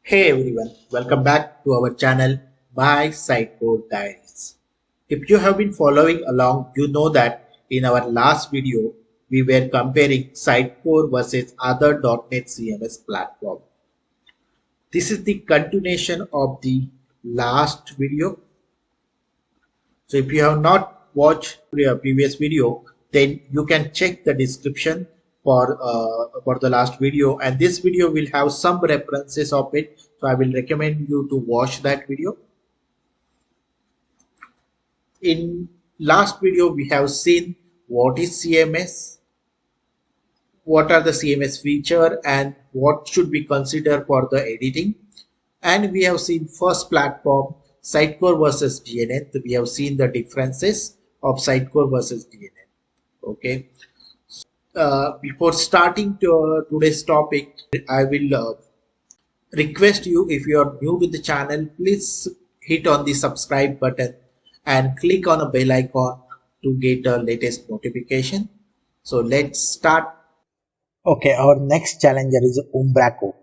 Hey everyone, welcome back to our channel by Sitecore Diaries. If you have been following along, you know that in our last video, we were comparing Sitecore versus other .NET CMS platform. This is the continuation of the last video. So if you have not watched your previous video, then you can check the description for the last video, and this video will have some references of it. So I will recommend you to watch that video. In last video, we have seen what is CMS, what are the CMS feature, and what should we consider for the editing. And we have seen first platform Sitecore versus DNN. We have seen the differences of Sitecore versus DNN. Okay. Before starting today's topic, I will request you, if you are new to the channel, please hit on the subscribe button and click on a bell icon to get the latest notification. So let's start. Okay, our next challenger is Umbraco.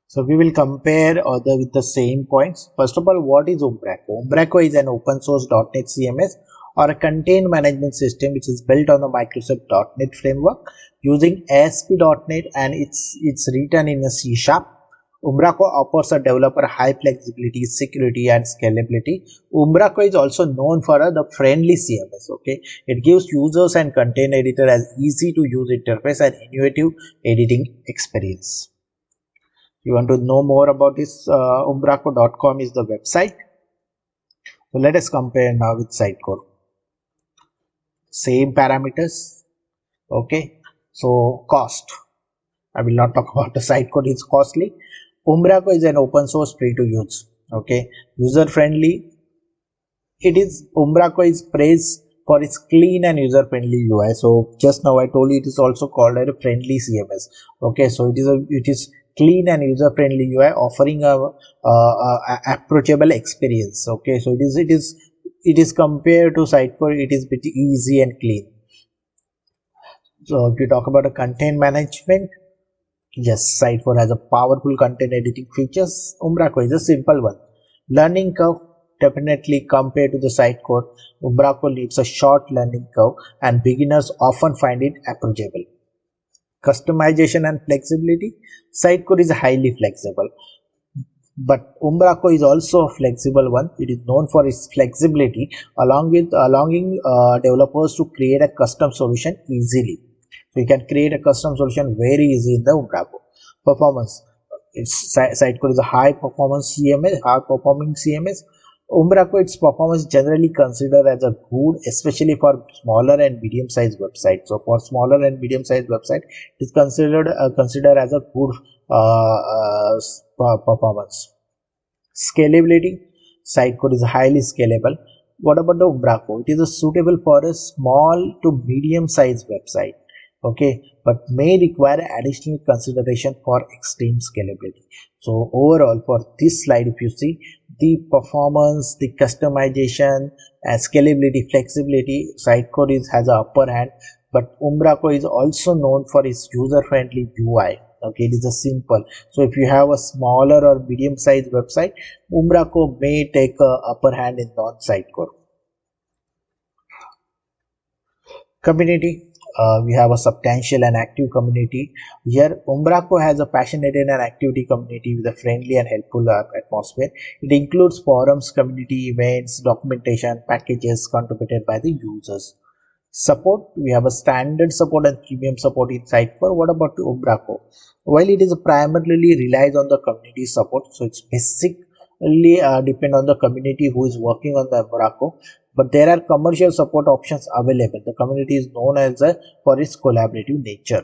So we will compare with the same points. First of all, what is Umbraco? Umbraco is an open source .NET CMS or a content management system which is built on the Microsoft .NET framework using ASP.NET, and it's written in a C#. Umbraco offers a developer high flexibility, security, and scalability. Umbraco is also known for the friendly CMS. Okay, it gives users and content editor as easy to use interface and innovative editing experience. You want to know more about this? Umbraco.com is the website. So let us compare now with Sitecore. Same parameters. Okay, so cost. I will not talk about the Sitecore, it's costly. Umbraco is an open source, free to use. Okay, user friendly. Umbraco is praised for its clean and user friendly UI. So just now I told you it is also called a friendly CMS. Okay, so it is clean and user friendly UI offering a approachable experience. Okay, so it is compared to Sitecore, it is pretty easy and clean. So if you talk about a content management, yes, Sitecore has a powerful content editing features. Umbraco is a simple one. Learning curve, definitely compared to the Sitecore, Umbraco needs a short learning curve and beginners often find it approachable. Customization and flexibility, Sitecore is highly flexible, but Umbraco is also a flexible one. It is known for its flexibility, allowing developers to create a custom solution easily. So you can create a custom solution very easy in the Umbraco. Performance, Sitecore is a high performance CMS, high performing CMS. Umbraco, its performance generally considered as a good, especially for smaller and medium sized websites. So for smaller and medium sized website, it is considered as a good performance. Scalability, Sitecore is highly scalable. What about the Umbraco? It is suitable for a small to medium sized website. Okay, but may require additional consideration for extreme scalability. So overall, for this slide, if you see the performance, the customization, scalability, flexibility, Sitecore has an upper hand, but Umbraco is also known for its user-friendly UI. Okay, it is a simple. So if you have a smaller or medium-sized website, Umbraco may take a upper hand in non-Sitecore. Community. We have a substantial and active community. Here, Umbraco has a passionate and activity community with a friendly and helpful atmosphere. It includes forums, community events, documentation, packages contributed by the users. Support, we have a standard support and premium support in Sitecore. What about the Umbraco? While it is primarily relies on the community support, so it's basically depend on the community who is working on the Umbraco, but there are commercial support options available. The community is known as for its collaborative nature.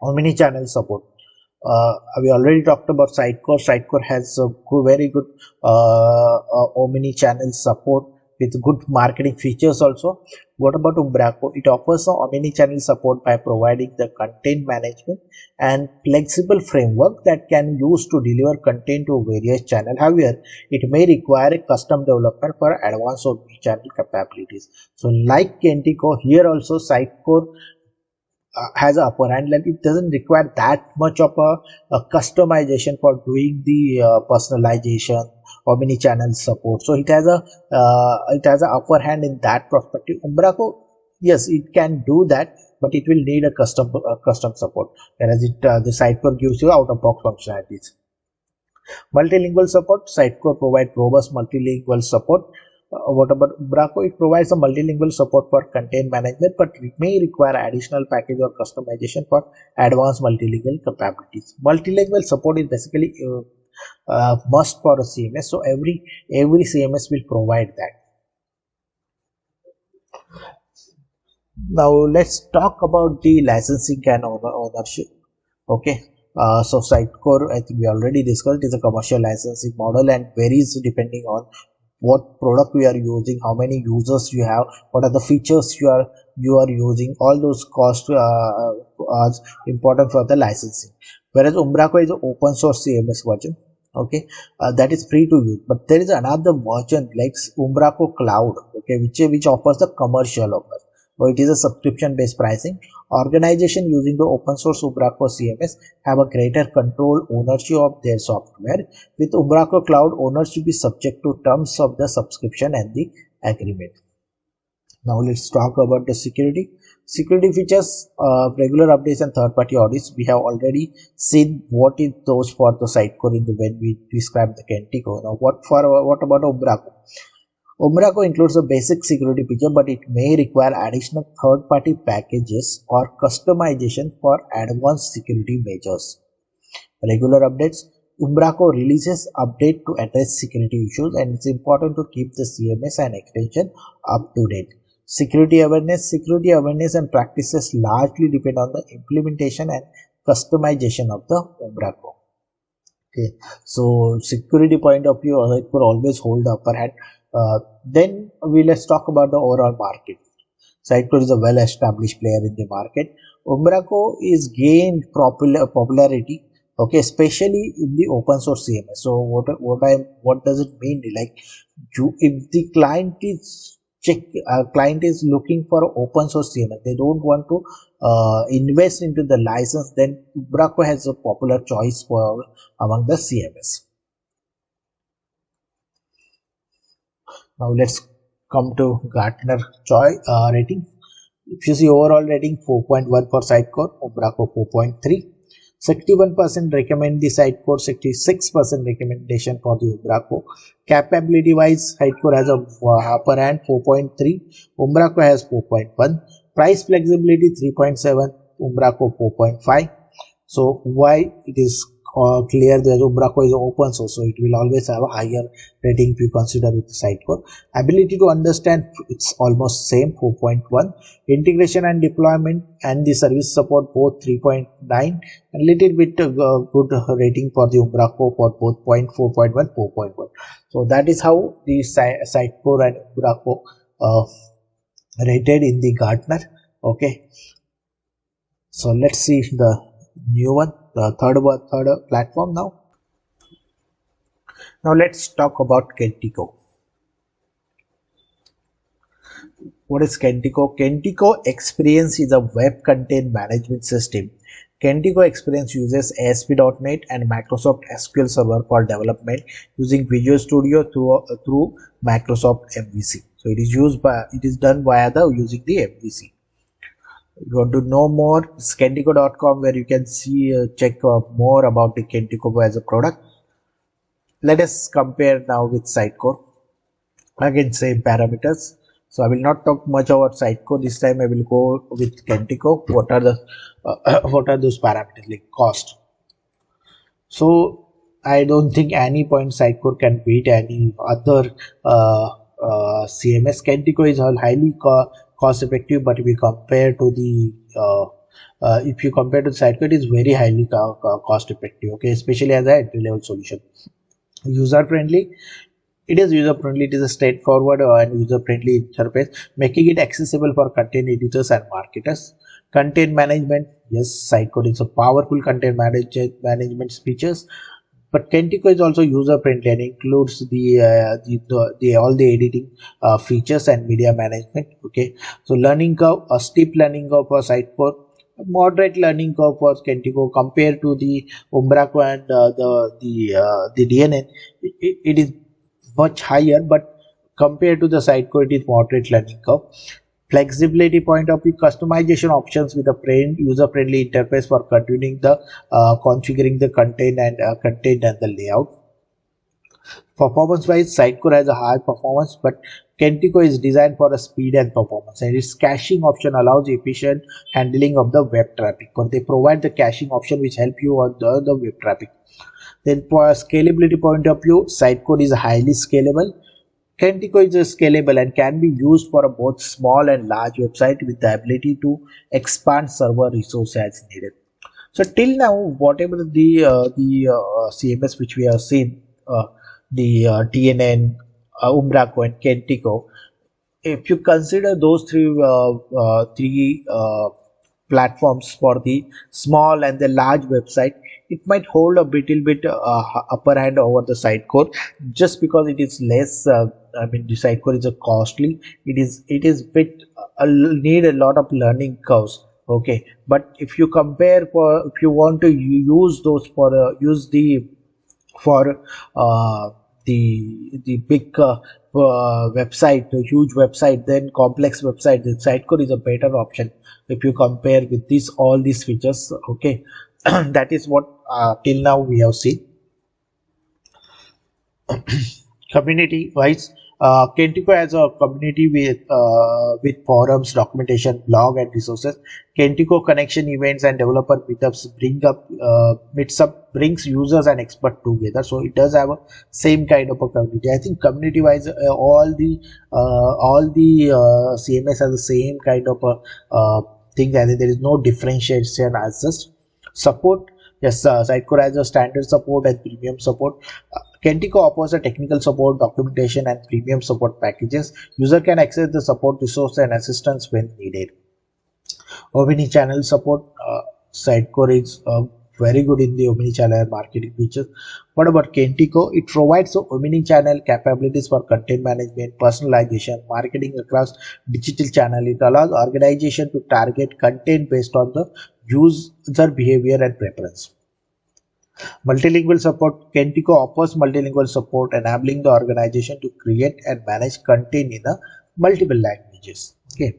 Omnichannel support. We already talked about Sitecore. Sitecore has a very good omnichannel support with good marketing features also. What about Umbraco? It offers omnichannel support by providing the content management and flexible framework that can use to deliver content to various channels. However, it may require a custom development for advanced omnichannel capabilities. So like Kentico, here also Sitecore has an upper hand, like it doesn't require that much of a customization for doing the personalization or many channel support. So it has a upper hand in that perspective. Umbraco, yes, it can do that, but it will need a custom support, whereas the Sitecore gives you out of box functionalities. Multilingual support, Sitecore provides robust multilingual support. What about Umbraco? It provides a multilingual support for content management, but it may require additional package or customization for advanced multilingual capabilities. Multilingual support is basically must for a CMS, so every CMS will provide that. Now let's talk about the licensing and ownership. Okay, so Sitecore, I think we already discussed, is a commercial licensing model and varies depending on what product we are using, how many users you have, what are the features you are using. All those costs are important for the licensing. Whereas Umbraco is an open source CMS version. Okay, that is free to use. But there is another version like Umbraco Cloud. Okay, which offers the commercial offer. So it is a subscription based pricing. Organization using the open source Umbraco CMS have a greater control ownership of their software. With Umbraco Cloud, owners should be subject to terms of the subscription and the agreement. Now let's talk about the security. Security features, regular updates and third-party audits. We have already seen what is those for the Sitecore in the when we described the Kentico. Now what about Umbraco? Umbraco includes a basic security feature, but it may require additional third-party packages or customization for advanced security measures. Regular updates. Umbraco releases update to address security issues, and it's important to keep the CMS and extension up to date. Security awareness and practices largely depend on the implementation and customization of the Umbraco. Okay, so security point of view, it could always hold the upper hand. Then let's talk about the overall market. Sitecore is a well-established player in the market. Umbraco is gained popularity, okay, especially in the open source CMS. So what does it mean? Like, if the client is looking for open source CMS, they don't want to invest into the license, then Umbraco has a popular choice for among the CMS. Now let's come to Gartner rating. If you see overall rating 4.1 for Sitecore, Umbraco 4.3. 61% recommend the Sitecore, 66% recommendation for the Umbraco. Capability wise, Sitecore has a upper hand 4.3, Umbraco has 4.1. Price flexibility 3.7, Umbraco 4.5. So why it is clear that Umbraco is open source, so it will always have a higher rating if you consider with the Sitecore. Ability to understand, it's almost same 4.1. Integration and deployment and the service support both 3.9, and little bit good rating for the Umbraco for both 4.1, 4.1. So that is how the Sitecore and Umbraco rated in the Gartner. Okay, so let's see the new one, the third platform now. Now let's talk about Kentico. What is Kentico? Kentico Experience is a web content management system. Kentico Experience uses ASP.NET and Microsoft SQL Server for development using Visual Studio through Microsoft MVC. So it is done via using the MVC. You want to know more, it's Kentico.com, where you can see check more about the Kentico as a product. Let us compare now with Sitecore. Again, same parameters. So I will not talk much about Sitecore this time. I will go with Kentico. What are those parameters like cost? So I don't think any point Sitecore can beat any other CMS. Kentico is highly cost effective, but if we compare to the if you compare to the Sitecore, it is very highly cost effective. Okay, especially as an entry level solution. User friendly. It is user friendly. It is a straightforward and user friendly interface, making it accessible for content editors and marketers. Content management. Yes, Sitecore is a powerful content management features, but Kentico is also user friendly and includes all the editing features and media management. Okay, so learning curve, a steep learning curve for Sitecore. Moderate learning curve for Kentico compared to the Umbraco and the DNN. It is much higher, but compared to the Sitecore, it is moderate learning curve. Flexibility point of view, customization options with a user-friendly interface for continuing the configuring the content and the layout. Performance wise, Sitecore has a high performance, but Kentico is designed for a speed and performance, and its caching option allows efficient handling of the web traffic. But they provide the caching option which help you on the web traffic. Then for a scalability point of view, Sitecore is highly scalable. Kentico is scalable and can be used for both small and large website with the ability to expand server resources as needed. So till now, whatever the CMS which we have seen, the DNN, Umbraco, and Kentico, if you consider those three platforms for the small and the large website, it might hold a little bit upper hand over the Sitecore, just because it is less. I mean, the Sitecore is a costly. It is bit need a lot of learning curves. Okay, but if you compare, for if you want to use those for use the for the big website, the huge website, then complex website, the Sitecore is a better option if you compare with this all these features. Okay, that is what till now we have seen. Community wise, Kentico has a community with forums, documentation, blog, and resources. Kentico connection events and developer meetups brings users and experts together. So it does have a same kind of a community. I think community wise, all the CMS has the same kind of a thing, and there is no differentiation as such. Support, yes, Sitecore has a standard support and premium support. Kentico offers a technical support, documentation, and premium support packages. User can access the support resource and assistance when needed. Omnichannel support, Sitecore is very good in the omnichannel marketing features. What about Kentico? It provides omnichannel capabilities for content management, personalization, marketing across digital channel. It allows organization to target content based on the user behavior and preference. Multilingual support, Kentico offers multilingual support, enabling the organization to create and manage content in multiple languages. Okay.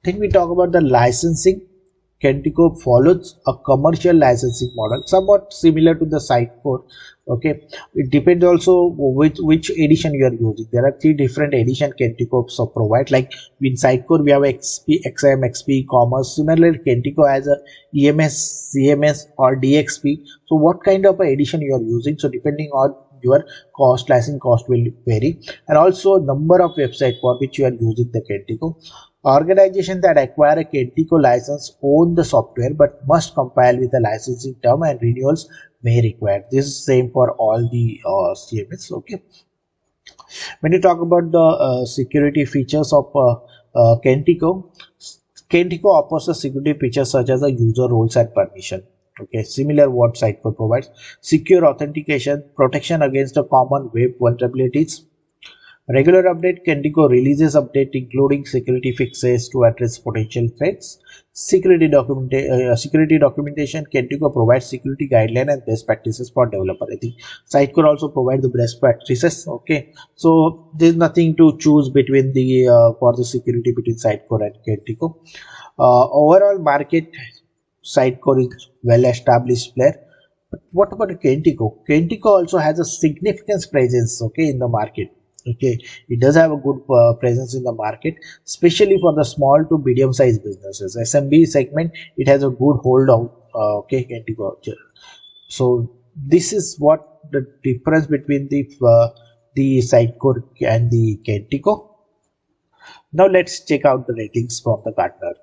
Then we talk about the licensing. Kentico follows a commercial licensing model, somewhat similar to the Sitecore. Okay, it depends also which edition you are using. There are three different edition Kentico so provide. Like in Sitecore, we have XP, XM, XP, Commerce. Similarly, Kentico has a EMS, CMS, or DXP. So, what kind of edition you are using? So, depending on your licensing cost will vary, and also number of websites for which you are using the Kentico. Organizations that acquire a Kentico license own the software but must compile with the licensing term, and renewals may require. This is same for all the CMS. Okay. When you talk about the security features of Kentico, Kentico offers a security features such as a user roles and permission. Okay, similar what Sitecore provides. Secure authentication, protection against the common web vulnerabilities. Regular update, Kentico releases update including security fixes to address potential threats. Security documentation, Kentico provides security guidelines and best practices for developer. I think Sitecore also provides the best practices. Okay, so there's nothing to choose between the for the security between Sitecore and Kentico. Overall market, Sitecore is well established player. But what about Kentico? Kentico also has a significant presence, okay, in the market. Okay, it does have a good presence in the market, especially for the small to medium sized businesses. SMB segment, it has a good hold on. Okay, Kentico. So this is what the difference between the Sitecore and the Kentico. Now let's check out the ratings from the Gartner.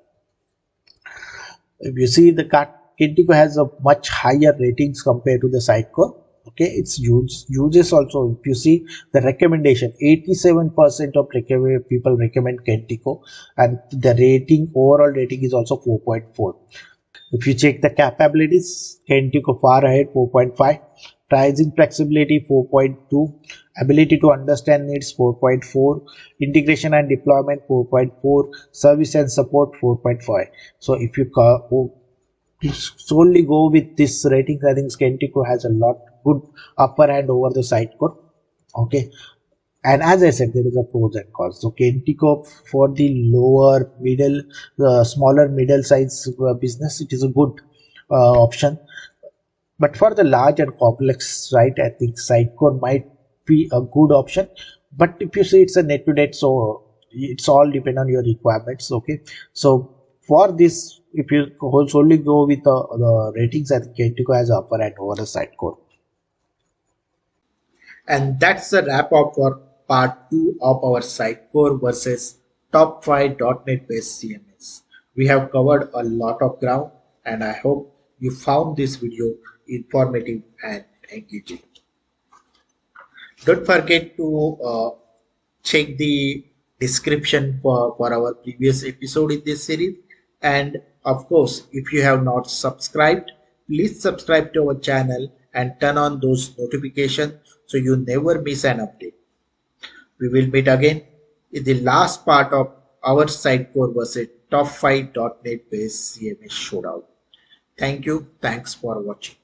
If you see, the Kentico has a much higher ratings compared to the Sitecore. Okay, it's uses also. If you see the recommendation, 87% of people recommend Kentico, and the rating, overall rating is also 4.4. If you check the capabilities, Kentico far ahead, 4.5. Pricing flexibility, 4.2. ability to understand needs 4.4, integration and deployment 4.4, service and support 4.5. So if you solely go with this rating, I think Kentico has a lot good upper hand over the Sitecore. Okay, and as I said, there is a pros and cons. So Kentico for the lower middle, smaller middle size business, it is a good option. But for the large and complex, right, I think Sitecore might be a good option. But if you say it's a net to net, so it's all depend on your requirements. Okay, so for this, if you solely go with the ratings, I think Kentico has upper hand over the Sitecore. And that's the wrap up for part 2 of our Sitecore versus top 5 .NET based CMS. We have covered a lot of ground and I hope you found this video informative and engaging. Don't forget to check the description for our previous episode in this series. And of course, if you have not subscribed, please subscribe to our channel and turn on those notifications so you never miss an update. We will meet again in the last part of our Sitecore versus top 5 .NET based CMS showdown. Thank you. Thanks for watching.